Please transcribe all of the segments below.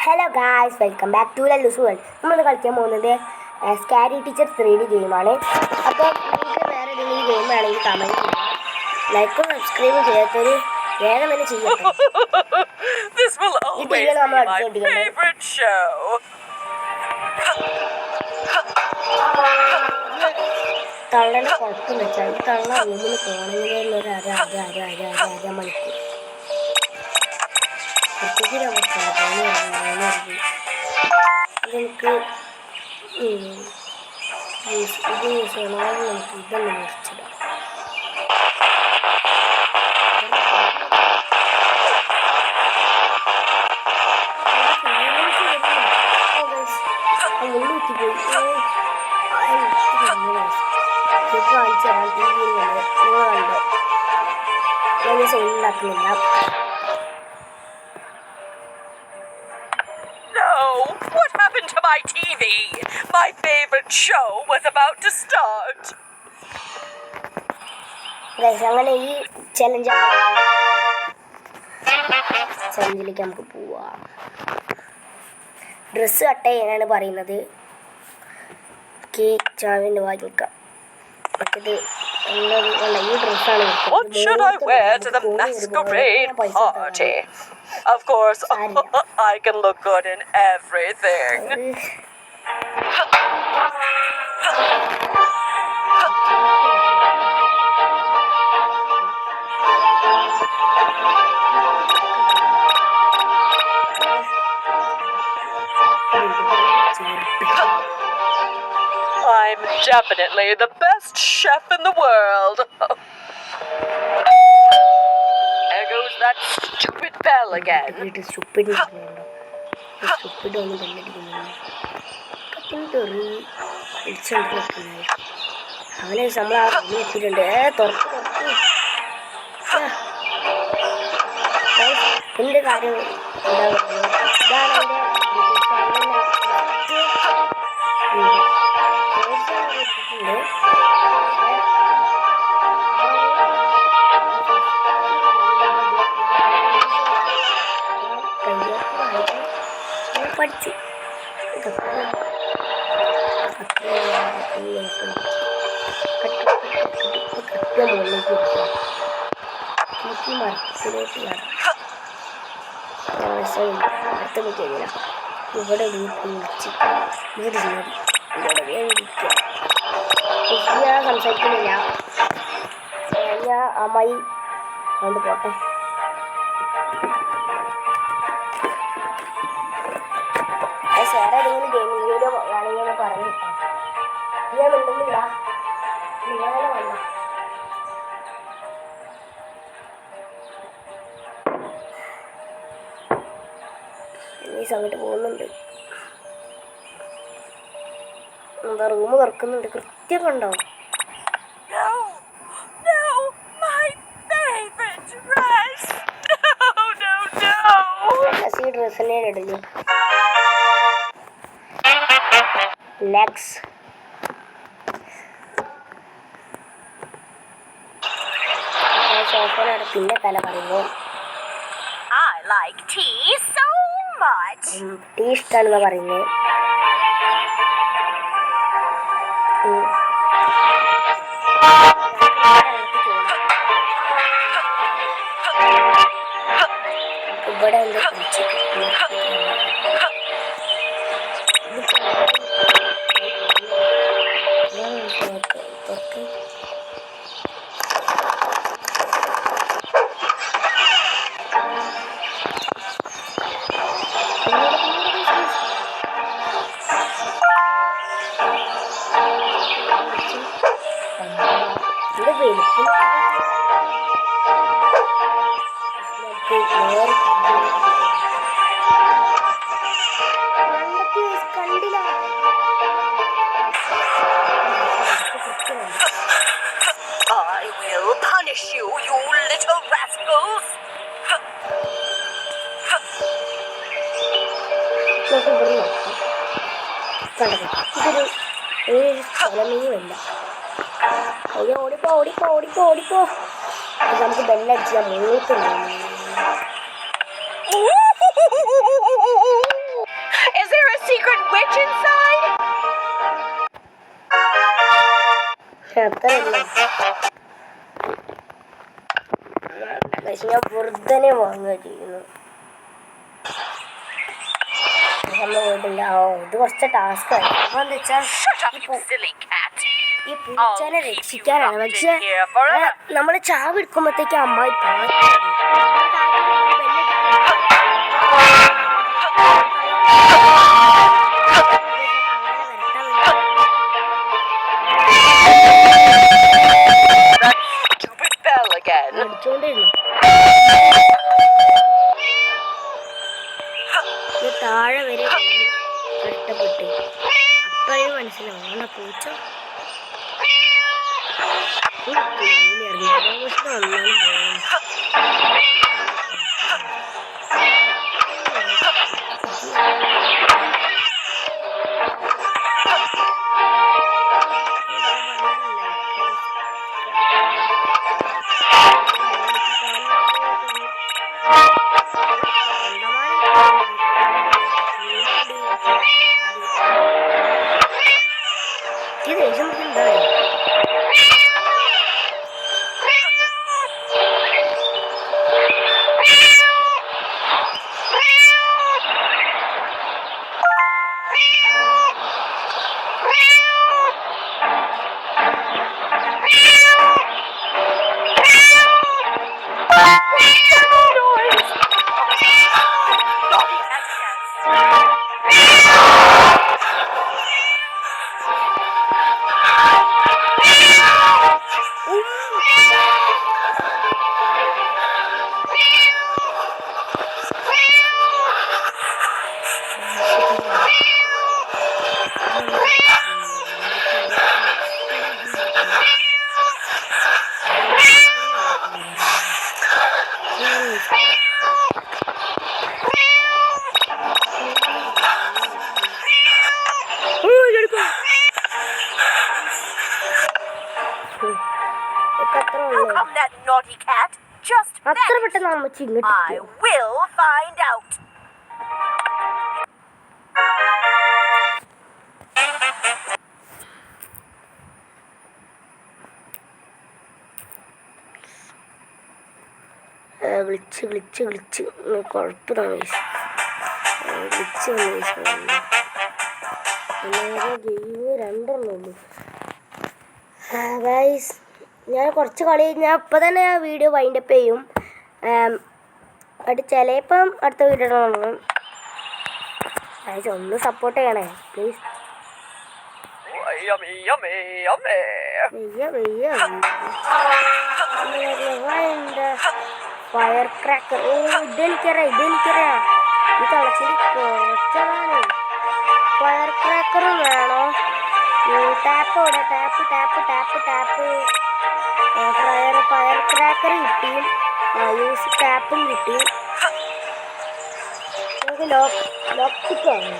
Hello guys, welcome back to Lallu's world. നമ്മളിന്ന് കളിക്കാൻ പോകുന്നത് സ്കാരി ടീച്ചർ 3D ഗെയിമാണ്. അപ്പോൾ നിങ്ങൾക്ക് വേറെ ഏതെങ്കിലും ഗെയിം വേണമെങ്കിൽ കമൻറ്റ് ചെയ്യാം. ലൈക്കും സബ്സ്ക്രൈബും ചെയ്യാത്തൊരു വേഗം തന്നെ ചെയ്യട്ടെ. ഈ ടീമിൽ നമ്മൾ തള്ളനെ കുഴപ്പമെന്ന് വെച്ചാൽ ഈ തള്ള റൂമിൽ പോകണമെങ്കിൽ ഒരു അര മണിക്കൂർ നമുക്ക് ഇത് യൂസ് ചെയ്യണം. നമുക്ക് ഇതൊന്ന് മുറിച്ചിടാം. കാണിച്ചു തരാം. ടി വിയിൽ നിങ്ങൾ കണ്ടോ? ഞാൻ സൗണ്ട് ഉണ്ടാക്കുന്നില്ല. To my TV. My favorite show was about to start. Guys, അങ്ങനെ ഈ ചലഞ്ചിലേക്ക് നമുക്ക് പോവാം. ഡ്രസ്സ് കട്ട് ചെയ്യാനാണ് പറയുന്നത്. കേക്ക് ചാവിൻ്റെ വായി വെക്കാം. മറ്റേത് ഈ ഡ്രസ്സാണ്. What should I wear to the masquerade party? Of course, I can look good in everything. I'm definitely the best chef in the world. There goes that stupid bell again. അവനെ നമ്മൾ ആ റൂമിൽ എത്തിയിട്ടുണ്ട്. എൻ്റെ കാര്യം ഇതാണ് പഠിച്ചു മുകളിലേക്ക് മരത്തിലോട്ട് അടുത്ത ഇവിടെ വിളിച്ച് ഞാൻ സംസാരിക്കുന്നില്ല. ഞാൻ അമ്മായി കൊണ്ട് പോട്ടെ. വേറെ ഏതെങ്കിലും ഗെയിമിംഗ് വീഡിയോ വേണമെങ്കിൽ പറഞ്ഞു ഞാൻ മിണ്ടുന്നില്ല. നിങ്ങളെ വന്ന ഈ സമയത്ത് പോകുന്നുണ്ട്. എന്താ റൂം തുറക്കുന്നുണ്ട്. കൃത്യം കണ്ടോ? ഈ ഡ്രസ് തന്നെയാണ് ഇടുന്നു. നെക്സ്റ്റ് സോഫയിലാണ് പിന്നെ തല പറയുമ്പോൾ ടീ ഇഷ്ടമാണെന്ന് പറയുന്നത്. ഇവിടെ എന്താ I will punish you, you little rascals. ഇതൊരു സ്ഥലമേയുമില്ല. ഓടിപ്പോ ഓടിപ്പോ ഓടിപ്പോ ഓടിപ്പോ. നമുക്ക് ബെല്ലടിച്ച് ഞാൻ മുഴുവൻ തന്നെ വാങ്ങുക ചെയ്യുന്നു. നമ്മൾ പോയിട്ടില്ല. ഇത് കുറച്ച് ടാസ്ക് ആയി. അപ്പോൾ എന്താ വെച്ചാൽ ഈ പൂച്ചനെ രക്ഷിക്കാനാണ്. പക്ഷേ നമ്മൾ ചാവെടുക്കുമ്പോഴത്തേക്ക് അമ്മായി അടിച്ചോണ്ടിരുന്നു. താഴെ വരെ കഷ്ടപ്പെട്ട് അപ്പോഴേ മനസ്സിലാവും പൂച്ച ഇത് ദേഷ്യം അത്ര പെട്ടെന്ന് അമ്മച്ചി ഇങ്ങോട്ട് I will find out. വിളിച്ച് കുഴപ്പമില്ല. വിളിച്ച് ഗെയിം രണ്ടെണ്ണുള്ളൂ ഗൈസ്. ഞാൻ കുറച്ച് കളി ഞാൻ ഇപ്പം തന്നെ ആ വീഡിയോ വൈൻഡപ്പ് ചെയ്യും. അത് ചിലപ്പം അടുത്ത വീഡിയോ തുടങ്ങും. ഗൈസ് ഒന്ന് സപ്പോർട്ട് ചെയ്യണേ പ്ലീസ്. Fire cracker. ഇതെനിക്കറിയാം ഈ തിളച്ചിട്ട് കുറച്ചതാണ്. ഫയർ ക്രാക്കറും വേണോ? ടാപ്പ് ഇവിടെ ടാപ്പ് ഫയർ ക്രാക്കർ കിട്ടി. യൂസ് ടാപ്പും കിട്ടി. നമുക്ക് ലോക്കിക്കാണ്.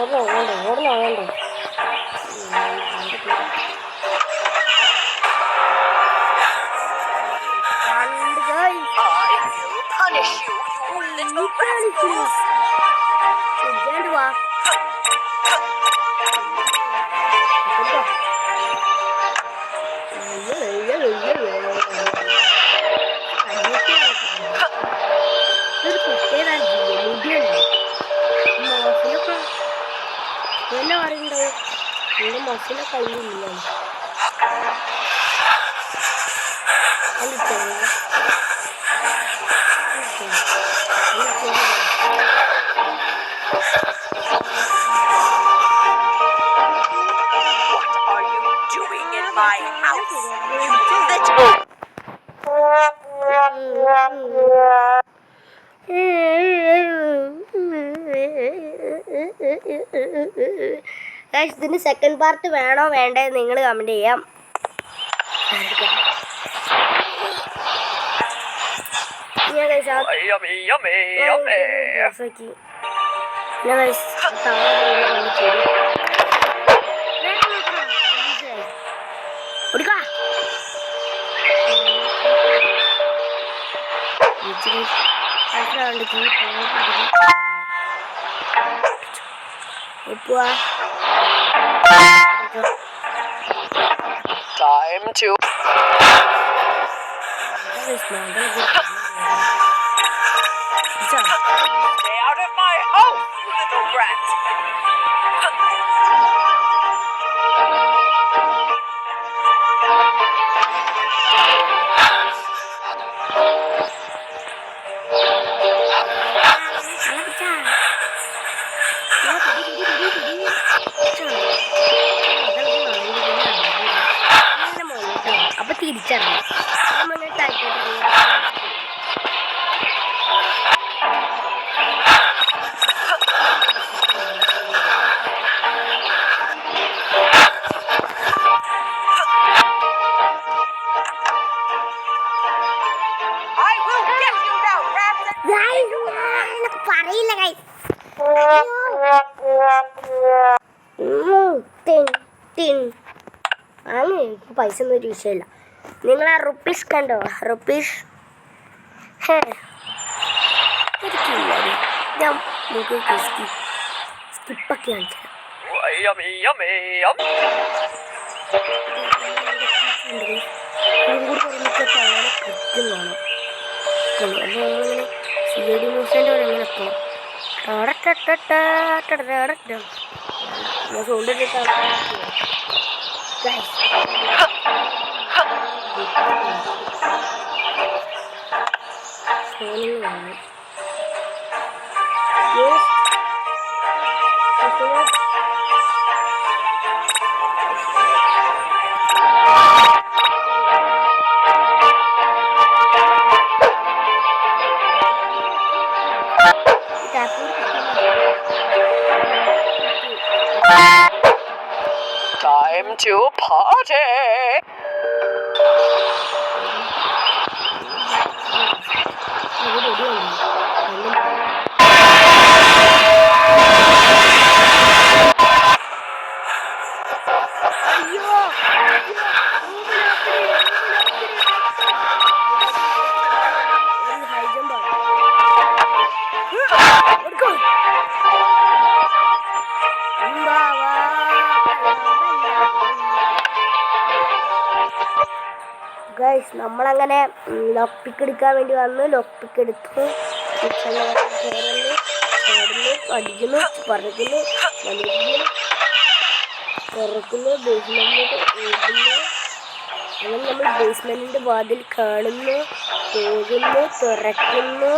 അമ്മ ഓടണോ Punish you, you little rascals! മസിനെ കഴിയില്ല. My house. ഇതിന് സെക്കൻഡ് പാർട്ട് വേണോ വേണ്ടേ നിങ്ങൾ കമന്റ് ചെയ്യാം. പിടിച്ചു പോവാ. Time to. Stay out of my house, you little brat. അപ്പൊ തിരിച്ചറിഞ്ഞു I will get you now, rat. പറയില്ല കൈ അങ്ങനെ എനിക്ക് പൈസ ഒന്നും ഒരു വിഷയമില്ല. നിങ്ങൾ ആ റുപ്പീസ് കണ്ടോ? റുപ്പീസ് ഞാൻ സ്കിപ്പൊക്കെ കാണിച്ചു Yummy, yummy, yum. CD ന്യൂസിൻ്റെ എങ്ങനെ Time to party. ഗൈസ് നമ്മളങ്ങനെ ലോക്ക് എടുക്കാൻ വേണ്ടി വന്നു. ലോക്ക് എടുത്തു. അടിക്കുന്നു, പറക്കുന്നു, വലിക്കുന്നു, തുറക്കുന്നു, ബേസ്മെന്റിലോട്ട് ഓടുന്നു. അങ്ങനെ നമ്മൾ ബേസ്മെന്റിന്റെ വാതിൽ കാണുന്നു, പോകുന്നു, തുറക്കുന്നു.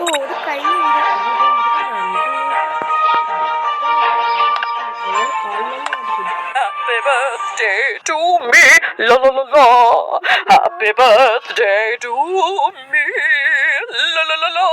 ഓ ഇത് കഴിഞ്ഞു. Happy birthday to me, la la la la. Happy birthday to me, la la la la.